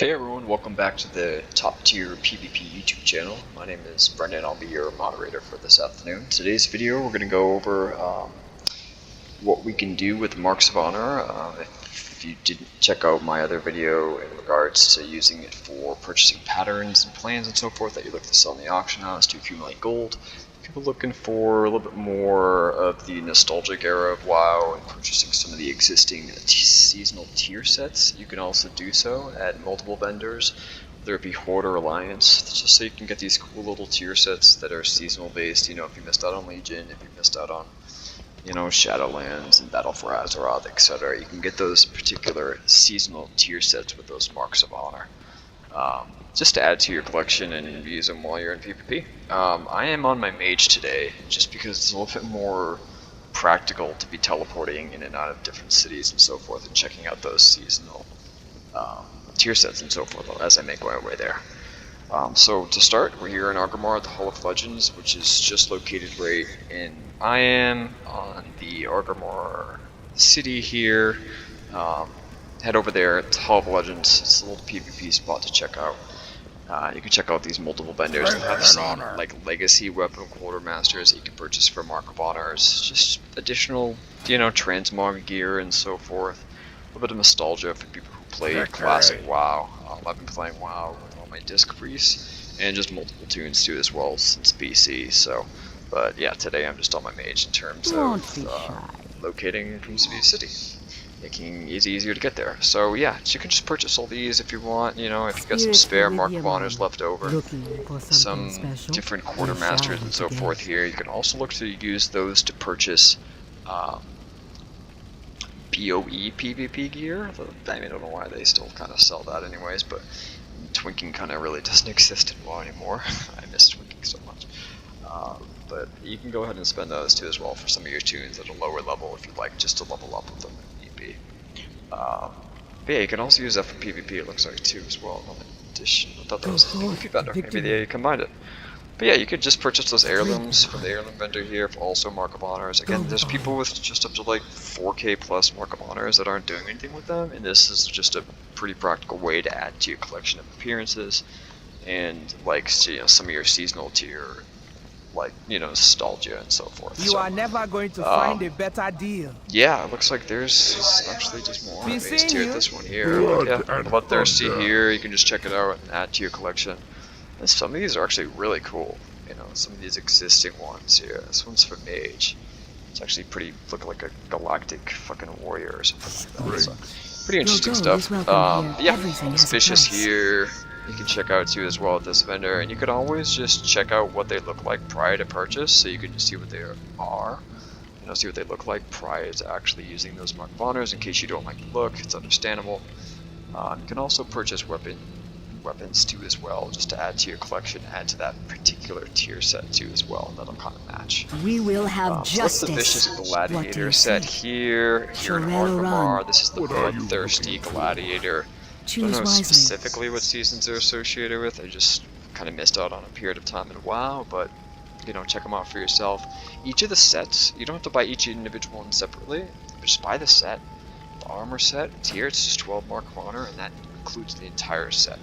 Hey everyone, welcome back to the Top Tier PvP YouTube channel. My name is Brendan, I'll be your moderator for this afternoon. Today's video we're going to go over what we can do with Marks of Honor. If you didn't check out my other video in regards to using it for purchasing patterns and plans and so forth that you look to sell in the auction house to accumulate gold, people looking for a little bit more of the nostalgic era of WoW and purchasing some of the existing seasonal tier sets, you can also do so at multiple vendors, whether it be Horde or Alliance, just so you can get these cool little tier sets that are seasonal based. You know, if you missed out on Legion, if you missed out on, you know, Shadowlands and Battle for Azeroth, etc., you can get those particular seasonal tier sets with those Marks of Honor. Just to add to your collection and use them while you're in PvP. I am on my mage today, just because it's a little bit more practical to be teleporting in and out of different cities and so forth, and checking out those seasonal tier sets and so forth as I make my way there. So to start, we're here in Orgrimmar at the Hall of Legends, which is just located right in. I am on the Orgrimmar city here. Head over there, it's Hall of Legends. It's a little PvP spot to check out. You can check out these multiple vendors that have some like legacy weapon quartermasters that you can purchase for Mark of Honors. Just additional, you know, transmog gear and so forth. A little bit of nostalgia for people who play classic WoW. I've been playing WoW with all my disc priests and just multiple tunes too as well since BC. So, but yeah, today I'm just on my mage in terms of locating from city to city, making it easier to get there. So yeah, you can just purchase all these if you want, you know, if you've got some spare Mark of Honors left over, some different quartermasters and so forth here. You can also look to use those to purchase PoE PvP gear. I mean, I don't know why they still kind of sell that anyways, but twinking kind of really doesn't exist in WoW anymore. I miss twinking so much. But you can go ahead and spend those too as well for some of your tunes at a lower level if you'd like just to level up with them. But yeah, you can also use that for PvP, it looks like, too, as well. In addition, I thought that was a PvP vendor. Maybe they combined it. But yeah, you could just purchase those heirlooms from the heirloom vendor here, for also Mark of Honors. Again, there's people with just up to like 4K plus Mark of Honors that aren't doing anything with them, and this is just a pretty practical way to add to your collection of appearances and, like, you know, some of your seasonal tier, like, you know, nostalgia and so forth. You are never going to find a better deal. Yeah, it looks like there's actually just more based here at this one here. Yeah, Bloodthirsty here, you can just check it out and add to your collection. And some of these are actually really cool. You know, some of these existing ones here. This one's for Mage. It's actually pretty, look like a galactic fucking warrior or something like that. So, pretty interesting stuff. Yeah, it's Vicious here. You can check out too as well at this vendor, and you can always just check out what they look like prior to purchase, so you can just see what they are, you know, see what they look like prior to actually using those Mark of Honors. In case you don't like the look, it's understandable. You can also purchase weapons too as well, just to add to your collection, add to that particular tier set too as well. That'll kind of match. We will have justice. So that's the Vicious Gladiator set here in Orgrimmar. This is the Bloodthirsty Gladiator. I don't know specifically what seasons they're associated with. I just kind of missed out on a period of time in WoW, but you know, check them out for yourself. Each of the sets, you don't have to buy each individual one separately. Just buy the set, the armor set. It's here. It's just 12 Mark of Honor, and that includes the entire set.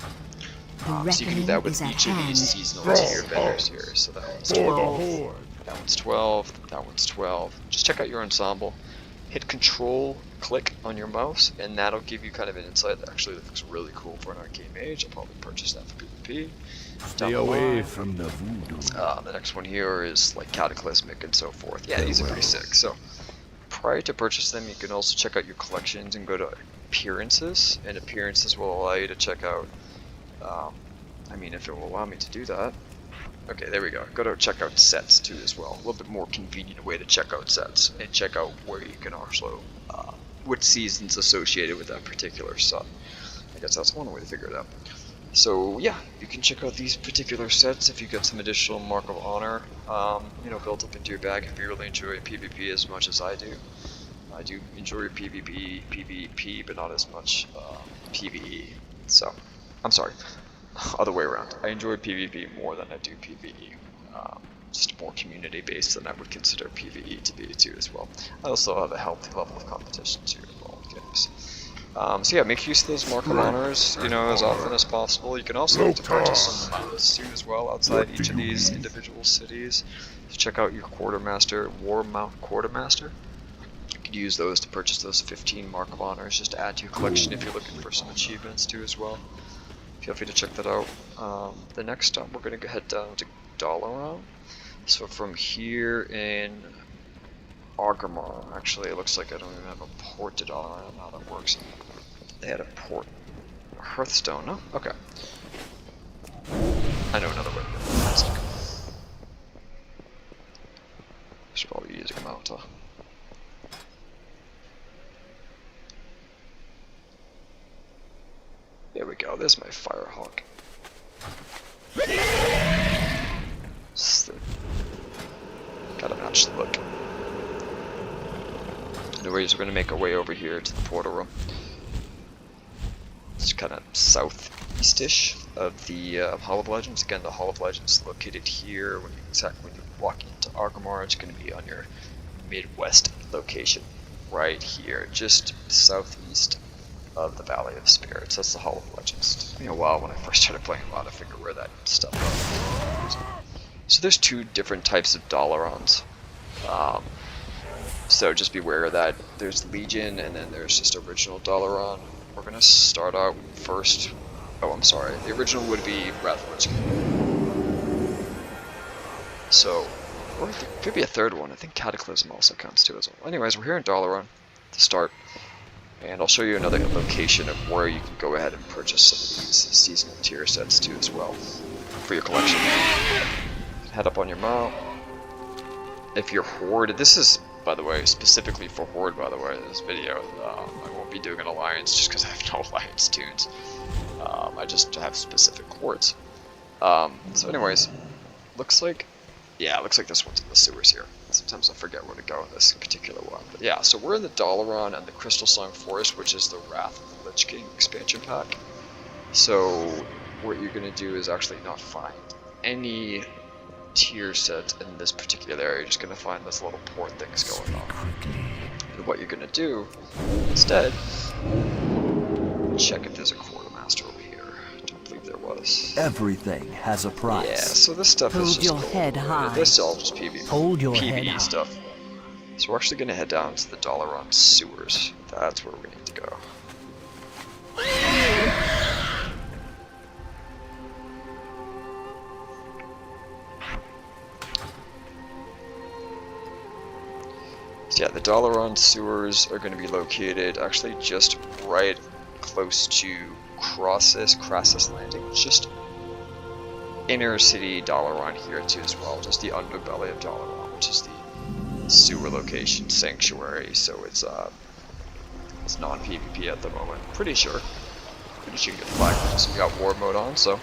So you can do that with each of these seasonal tier vendors here. So that one's 12, that one's 12, that one's 12. Just check out your ensemble. Hit Control, click on your mouse, and that'll give you kind of an insight that actually looks really cool for an arcane mage. I'll probably purchase that for PvP. Stay away from the voodoo. The next one here is like Cataclysmic and so forth. Yeah, these are pretty sick. So prior to purchase them, you can also check out your collections and go to Appearances, and Appearances will allow you to check out, I mean, if it will allow me to do that. Okay, there we go. Go to check out sets too as well. A little bit more convenient way to check out sets and check out where you can also, what seasons associated with that particular set. I guess that's one way to figure it out. So yeah, you can check out these particular sets if you get some additional Mark of Honor, you know, built up into your bag if you really enjoy PvP as much as I do. I do enjoy PvP, but not as much PvE. So, I'm sorry. Other way around. I enjoy PvP more than I do PvE. Just more community based than I would consider PvE to be too as well. I also have a healthy level of competition too in all games. So yeah, make use of those Mark of Honors, you know, as often as possible. You can also look to purchase some mounts too as well outside each of these individual cities. So check out your Quartermaster, War Mount Quartermaster. You could use those to purchase those 15 Mark of Honors just to add to your collection if you're looking for some achievements too as well. Feel free to check that out. The next stop, we're going to head down to Dalaran. So from here in Orgrimmar, actually it looks like I don't even have a port to Dalaran. I don't know how that works. They had a port. Hearthstone, no? Okay. I know another way to do it. Should probably be using a mount, huh? There we go, there's my Firehawk. Gotta match the look. Anyways, we're gonna make our way over here to the portal room. It's kind of southeast-ish of the Hall of Legends. Again, the Hall of Legends is located here. When you walk into Orgrimmar, it's going to be on your Midwest location, right here, just southeast of the Valley of Spirits. That's the Hall of Legends. It took me a while when I first started playing WoW to figure where that stuff was. So there's two different types of Dalarons. So just beware of that. There's Legion, and then there's just original Dalaran. We're gonna start out first. Oh, I'm sorry. The original would be Wrath of Lich King. So, or there could be a third one. I think Cataclysm also counts too as well. Anyways, we're here in Dalaran to start, and I'll show you another location of where you can go ahead and purchase some of these seasonal tier sets too as well for your collection. Head up on your mount. If you're Horde, this is, by the way, specifically for Horde, by the way, this video. I won't be doing an alliance just because I have no alliance tunes. I just have specific hordes. So anyways, looks like, yeah, it looks like this one's in the sewers here. Sometimes I forget where to go in this particular one. But yeah, so we're in the Dalaran and the Crystal Song Forest, which is the Wrath of the Lich King expansion pack. So what you're going to do is actually not find any tier set in this particular area. You're just going to find this little port things going on. And what you're going to do instead, check if there's a Quartermaster over here. I don't believe there was. Everything has a price. Yeah, so this stuff is just Hold your head high. This is all just PvP. Hold your head PvE high. stuff. So we're actually going to head down to the Dalaran sewers. That's where we need to go. So yeah, the Dalaran sewers are going to be located actually just right close to Crassus Landing. It's just inner city Dalaran here too as well, just the underbelly of Dalaran, which is the sewer location sanctuary. So it's non-PvP at the moment. Pretty sure you can get flagged. So we got war mode on, so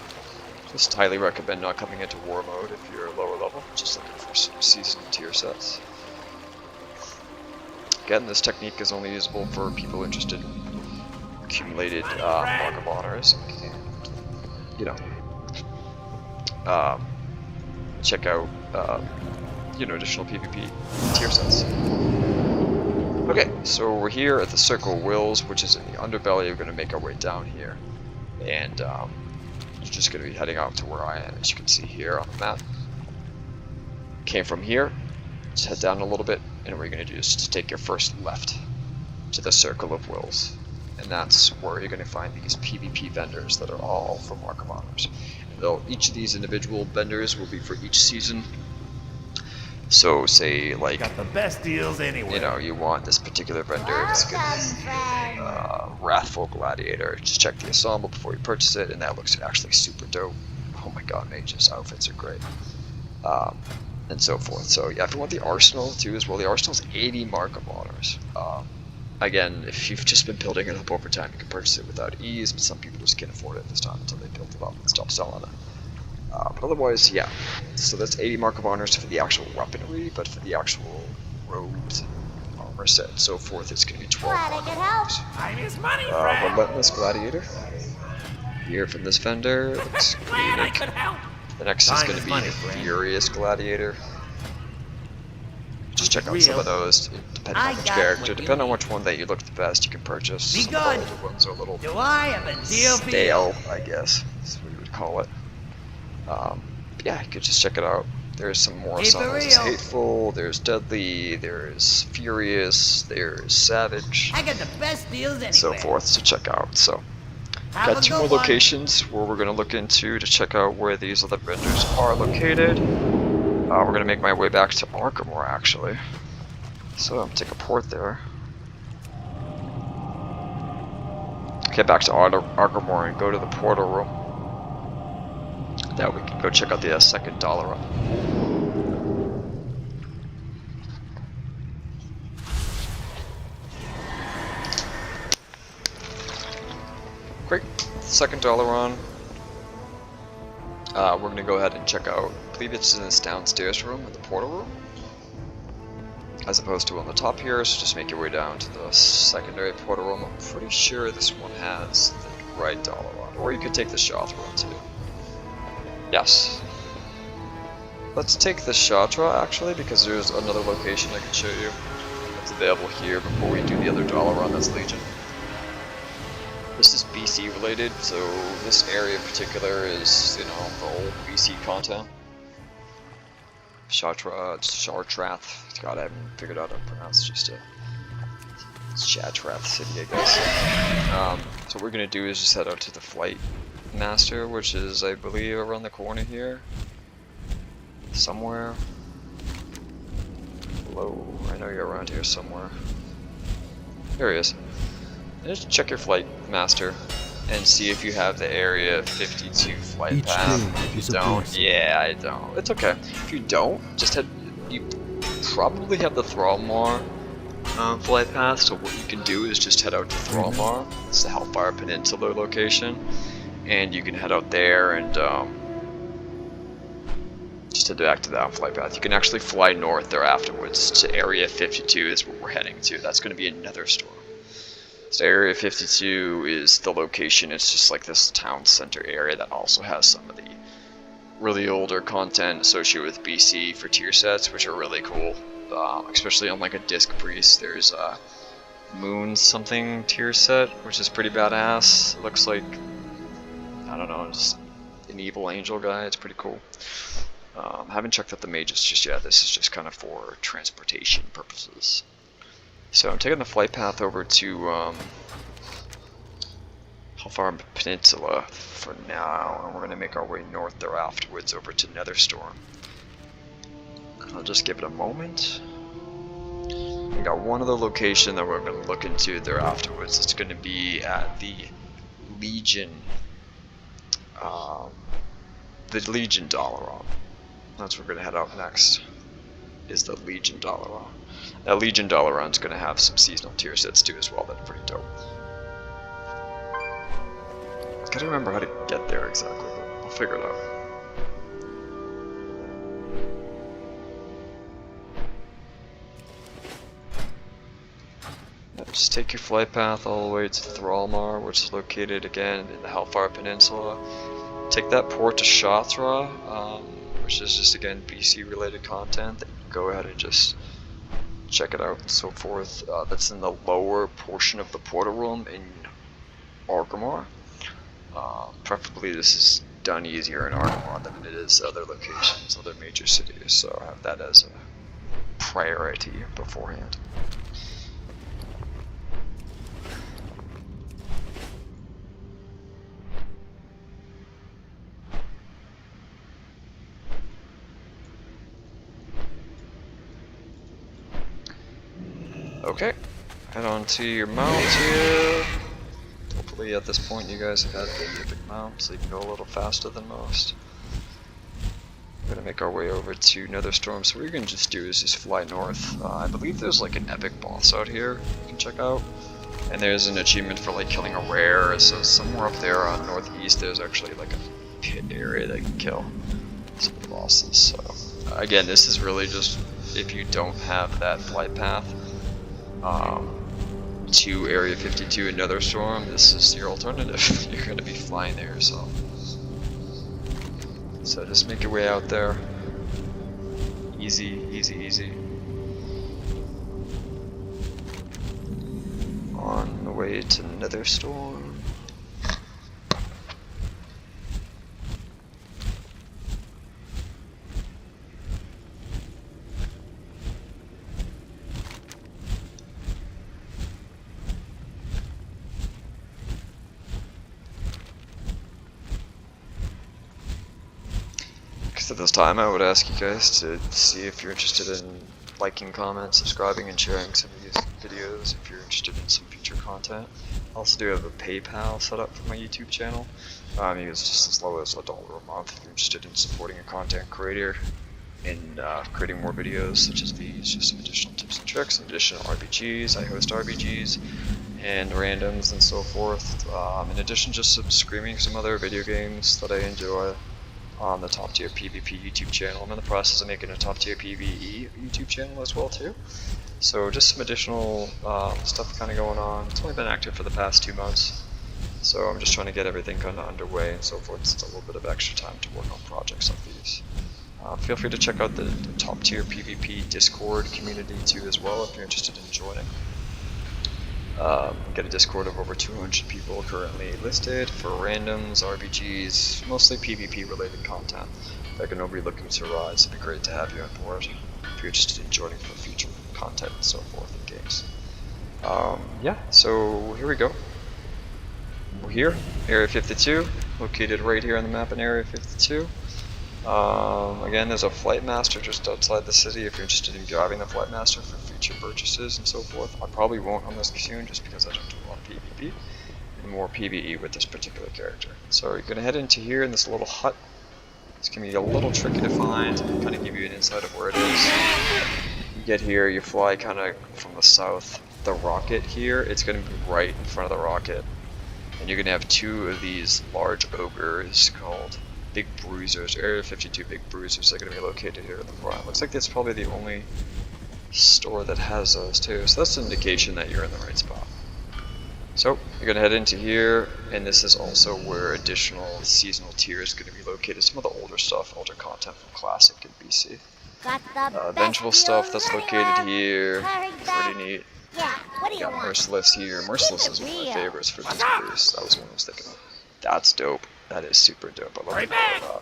just highly recommend not coming into war mode if you're lower level, just looking for some seasonal tier sets. Again, this technique is only usable for people interested in accumulated Mark of Honors, and you know, check out additional PvP tier sets. Okay, so we're here at the Circle of Wills, which is in the underbelly. We're going to make our way down here, and you're just going to be heading out to where I am, as you can see here on the map. Came from here, just head down a little bit, and what you're going to do is just take your first left to the Circle of Wills, and that's where you're going to find these PvP vendors that are all for Mark of Honors. And each of these individual vendors will be for each season. So say like, Got the best deals anywhere. you know, you want this particular vendor, it's going to be Wrathful Gladiator. Just check the ensemble before you purchase it, and that looks actually super dope. Oh my god, mages outfits are great. And so forth. So yeah, if you want the Arsenal too as well, the Arsenal's 80 Mark of Honors. Again, if you've just been building it up over time, you can purchase it without ease, but some people just can't afford it this time until they build it up and stop selling it. But otherwise, yeah. So that's 80 Mark of Honors for the actual weaponry, but for the actual robes and armor set and so forth, it's going to be 12 Mark of Honors. Time is money, friend. Relentless Gladiator. Here from this vendor, looks Glad I unique. could help. The next is Time going is to be money, friend. Furious Gladiator. just check out some of those, depending on which character. Depending on which one that you look the best, you can purchase. Some of the older ones are a little stale, I guess, is what you would call it. Yeah, you could just check it out. There's some more songs. There's Hateful, there's Deadly, there's Furious, there's Savage, I got the best deals anywhere. so forth to check out. So, got 2 more locations where we're going to look into to check out where these other vendors are located. We're going to make my way back to Arkham actually. So, I'm going to take a port there. Get back to Arkham and go to the portal room. That we can go check out the second dollar run. Great, second dollar run. We're gonna go ahead and check out. I believe it's in this downstairs room in the portal room, as opposed to on the top here. So just make your way down to the secondary portal room. I'm pretty sure this one has the right dollar run, or you could take the Shoth run too. Yes. Let's take the Shatra actually, because there's another location I can show you that's available here before we do the other dollar run. That's Legion. This is BC related, so this area in particular is, you know, the old BC content. Shartrath. God, I haven't figured out how to pronounce just a Shatrath city, I guess. So what we're gonna do is just head out to the Flight Master, which is, I believe, around the corner here. Somewhere. Hello, I know you're around here somewhere. There he is. And just check your Flight Master and see if you have the Area 52 flight path. If you don't, yeah, I don't. It's okay. If you don't, just head. You probably have the Thrallmar flight path, so what you can do is just head out to Thrallmar. It's the Hellfire Peninsula location. And you can head out there and just head back to that flight path. You can actually fly north there afterwards to Area 52 is where we're heading to. That's going to be another storm. So Area 52 is the location. It's just like this town center area that also has some of the really older content associated with BC for tier sets, which are really cool. Especially on like a Disc Priest, there's a Moon something tier set, which is pretty badass. It looks like, I don't know, just an evil angel guy. It's pretty cool. Haven't checked out the mages just yet. This is just kind of for transportation purposes. So I'm taking the flight path over to Hellfire Peninsula for now, and we're going to make our way north there afterwards over to Netherstorm. I'll just give it a moment. We got one other location that we're going to look into there afterwards. It's going to be at the Legion Dalaran. That's where we're going to head out next, is the Legion Dalaran. That Legion Dalaran's going to have some seasonal tier sets too as well. That's pretty dope. Gotta remember how to get there exactly, but we'll figure it out. Just take your flight path all the way to Thrallmar, which is located again in the Hellfire Peninsula. Take that port to Shathra, which is just again BC related content. Then you can go ahead and just check it out and so forth. That's in the lower portion of the portal room in Arkham. Preferably this is done easier in Arkham than it is other locations, other major cities, so I have that as a priority beforehand. Okay, head on to your mount here. Hopefully at this point you guys have had the epic mount, so you can go a little faster than most. We're gonna make our way over to Netherstorm, so what we're gonna just do is just fly north. I believe there's like an epic boss out here you can check out. And there's an achievement for like killing a rare, so somewhere up there on northeast there's actually like a pit area that you can kill some of the bosses. So again, this is really just if you don't have that flight path to Area 52 and Netherstorm, this is your alternative. You're going to be flying there yourself. So just make your way out there. Easy, easy, easy. to Netherstorm. At this time, I would ask you guys to see if you're interested in liking, commenting, subscribing, and sharing some of these videos if you're interested in some future content. I also do have a PayPal set up for my YouTube channel. You use just as low as $1 a month if you're interested in supporting a content creator and creating more videos such as these, just some additional tips and tricks, some additional RPGs. I host RPGs and randoms and so forth. In addition, just streaming some other video games that I enjoy on the Top Tier PvP YouTube channel. I'm in the process of making a Top Tier PvE YouTube channel as well too. So just some additional stuff kind of going on. It's only been active for the past 2 months, so I'm just trying to get everything kind of underway and so forth. It's a little bit of extra time to work on projects like these. Feel free to check out the Top Tier PvP Discord community too as well if you're interested in joining. Get a Discord of over 200 people currently listed for randoms, RPGs, mostly PvP related content. If I know be looking to rise, it'd be great to have you on board if you're interested in joining for future content and so forth in games. Yeah, so here we go. We're here, Area 52, located right here on the map in Area 52. Again, there's a Flight Master just outside the city if you're interested in driving the Flight Master for future purchases and so forth. I probably won't on this soon just because I don't do a lot of PvP and more PvE with this particular character. So you're going to head into here in this little hut. It's going to be a little tricky to find, kind of give you an insight of where it is. You get here, you fly kind of from the south. The rocket here, it's going to be right in front of the rocket. And you're going to have 2 of these large ogres called Big Bruisers, Area 52 Big Bruisers. They're going to be located here in the front. Looks like that's probably the only store that has those too, so that's an indication that you're in the right spot. So you're going to head into here, and this is also where additional seasonal tiers are going to be located. Some of the older stuff, older content from Classic and BC. Vengeful stuff that's located here, pretty neat. Yeah, what do you Got want? Merciless here. Merciless is one of my favorites for this boost. That was one I was thinking of. That's dope. That is super dope. I love that.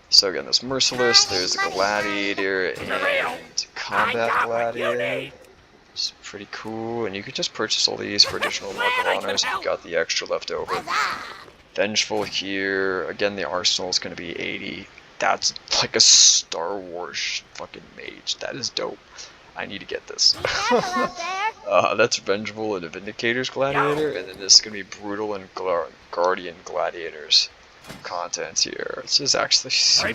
So again, there's Merciless, there's Gladiator, and Combat Gladiator. It's pretty cool, and you could just purchase all these for additional Mark of Honors if you got the extra left over. Vengeful here. Again, the arsenal is going to be 80. That's like a Star Wars fucking mage. That is dope. I need to get this. That's Vengeful and Vindicator's Gladiator, and then this is going to be Brutal and Guardian Gladiators contents here. This is actually so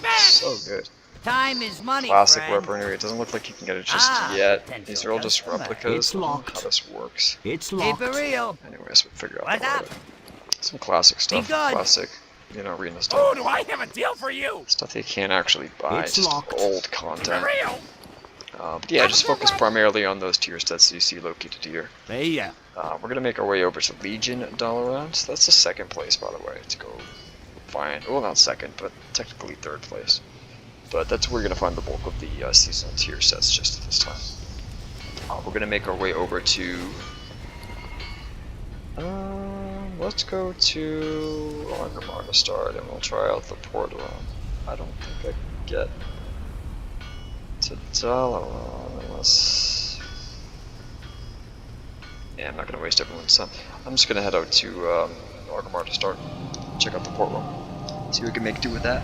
good. Time is money, Classic friend. weaponry. It doesn't look like you can get it just yet. These are all just replicas. It's I don't know locked. how this works. It's Keep locked. it real. Anyways, we'll figure out What's that up? later. Some classic stuff. good. Classic, arena Oh, stuff. do I have a deal for you? Stuff that you can't actually buy. It's Just locked. old For content. real? But yeah, just focus primarily on those tier sets you see located here. Hey, yeah. We're going to make our way over to Legion Dalaran. So that's the second place, by the way, to go find. Well, not second, but technically third place. But that's where you're going to find the bulk of the seasonal tier sets just at this time. We're going to make our way over to... let's go to Orgrimmar to start, and we'll try out the port run. I don't think I can get to Dalaran unless... Yeah, I'm not going to waste everyone's time. I'm just going to head out to Orgrimmar to start, check out the port room, see what we can make do with that.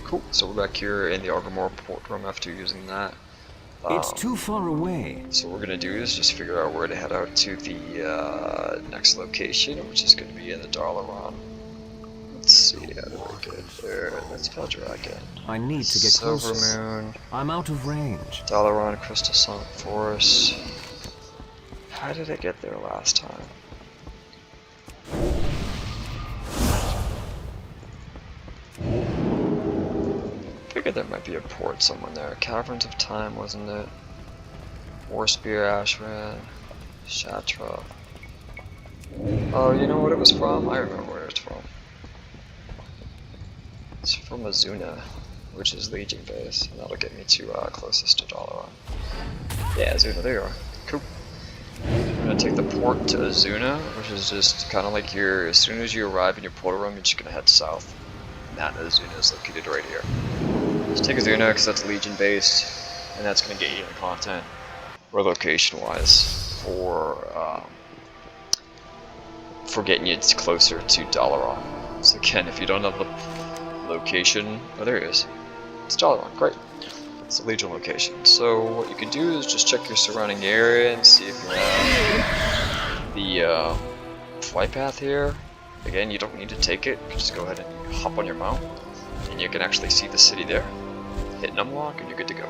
Cool, so we're back here in the Orgrimmar port room after using that. It's too far away. So what we're going to do is just figure out where to head out to the next location, which is going to be in the Dalaran. Let's see, how do I get there? That's Valdragon. I need to get closer. Silvermoon, I'm out of range. Dalaran, Crystal Sunk Forest. How did I get there last time? Figured there might be a port somewhere there. Caverns of Time, wasn't it? Warspear, Ashran, Shatra. Oh, you know what it was from? I remember where it's from. It's from Azuna, which is Legion base, and that'll get me to closest to Dalaran. Yeah, Azuna, there you are. Cool. I'm gonna take the port to Azuna, which is just kind of like as soon as you arrive in your portal room, you're just gonna head south. And that Azuna is located right here. Just take Azuna because that's Legion based, and that's gonna get you the content, or location-wise, for getting you closer to Dalaran. So again, if you don't have the location, oh there it is. It's Dalaran, great. It's a Legion location. So what you can do is just check your surrounding area and see if you have the flight path here. Again, you don't need to take it. You can just go ahead and hop on your mount, and you can actually see the city there. Hit numlock, and you're good to go.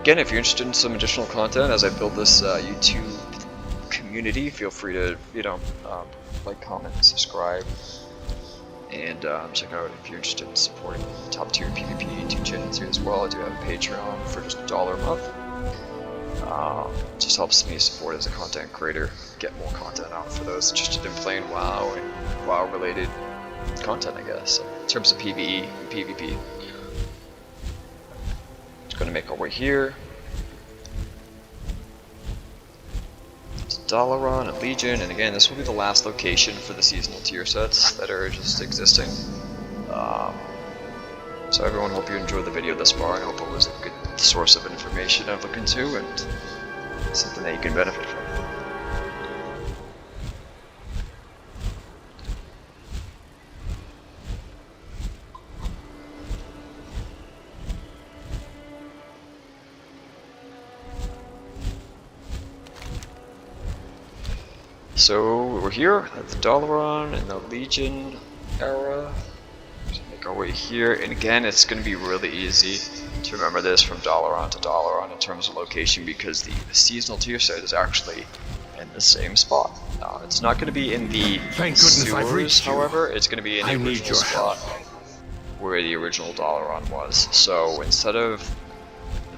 Again, if you're interested in some additional content as I build this YouTube community, feel free to, like, comment, subscribe, and check out if you're interested in supporting top tier PvP YouTube channel too as well. I do have a Patreon for just $1 a month. Just helps me support as a content creator, get more content out for those interested in playing WoW and WoW related content, I guess. So, in terms of PvE and PvP. Just gonna make our way here. Dalaran and Legion, and again, this will be the last location for the seasonal tier sets that are just existing. So everyone, hope you enjoyed the video thus far. I hope it was a good source of information to look into and something that you can benefit from. So we're here at the Dalaran in the Legion era. So make our way here, and again, it's going to be really easy to remember this from Dalaran to Dalaran in terms of location, because the seasonal tier set is actually in the same spot. It's not going to be in the sewers, however, it's going to be in the original spot where the original Dalaran was. So instead of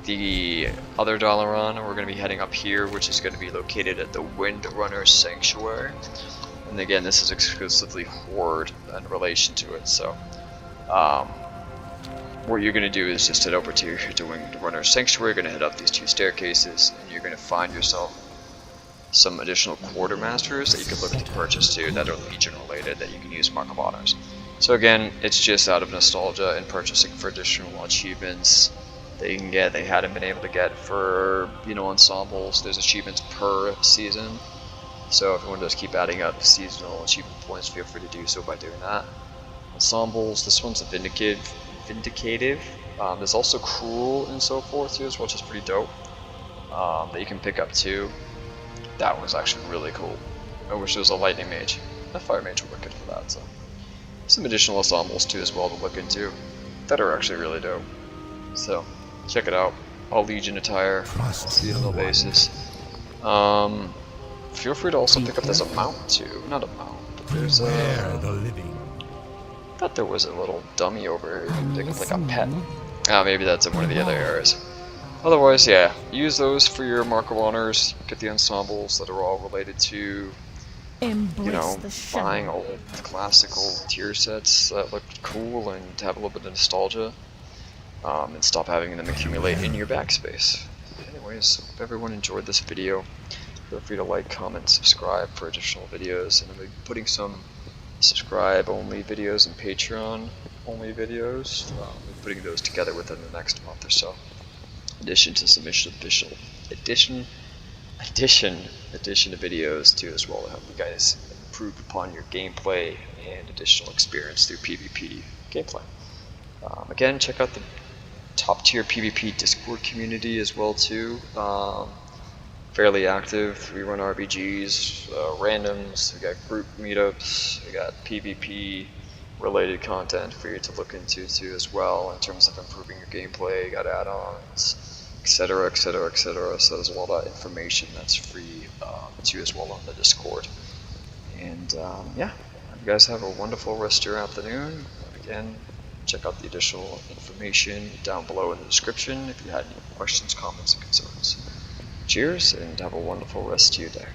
the other Dalaran, we're going to be heading up here, which is going to be located at the Windrunner Sanctuary. And again, this is exclusively Horde in relation to it. So what you're going to do is just head over to the Windrunner Sanctuary. You're going to head up these 2 staircases, and you're going to find yourself some additional quartermasters that you can look to purchase too, that are Legion related, that you can use Mark of Honors. So again, it's just out of nostalgia and purchasing for additional achievements that you can get, they hadn't been able to get for, ensembles. There's achievements per season, so if you want to just keep adding up seasonal achievement points, feel free to do so by doing that. Ensembles, this one's a Vindicative. There's also Cruel and so forth too, which is pretty dope, that you can pick up too. That was actually really cool. I wish there was a Lightning Mage. A Fire Mage would look good for that, so. Some additional ensembles too as well to look into that are actually really dope. So, check it out. All Legion attire on a seasonal basis. Feel free to also pick up this mount too. Not a mount, but there's a... I thought there was a little dummy over here. Like a pet. Maybe that's in one of the other areas. Otherwise, yeah, use those for your Mark of Honors. Get the ensembles that are all related to, buying all the classical tier sets that look cool and have a little bit of nostalgia. And stop having them accumulate in your backspace. Anyways, hope everyone enjoyed this video. Feel free to like, comment, subscribe for additional videos, and I'll be putting some subscribe-only videos and Patreon-only videos. We'll be putting those together within the next month or so. In addition to some addition to videos too as well, to help you guys improve upon your gameplay and additional experience through PvP gameplay. Again, check out the top tier PvP Discord community as well too. Fairly active. We run RPGs, randoms, we got group meetups, we got PvP related content for you to look into too as well in terms of improving your gameplay. You got add-ons, etc, etc, etc. So there's a lot of information that's free too as well on the Discord. And yeah, you guys have a wonderful rest of your afternoon. Again, check out the additional information down below in the description if you had any questions, comments, and concerns. Cheers, and have a wonderful rest of your day.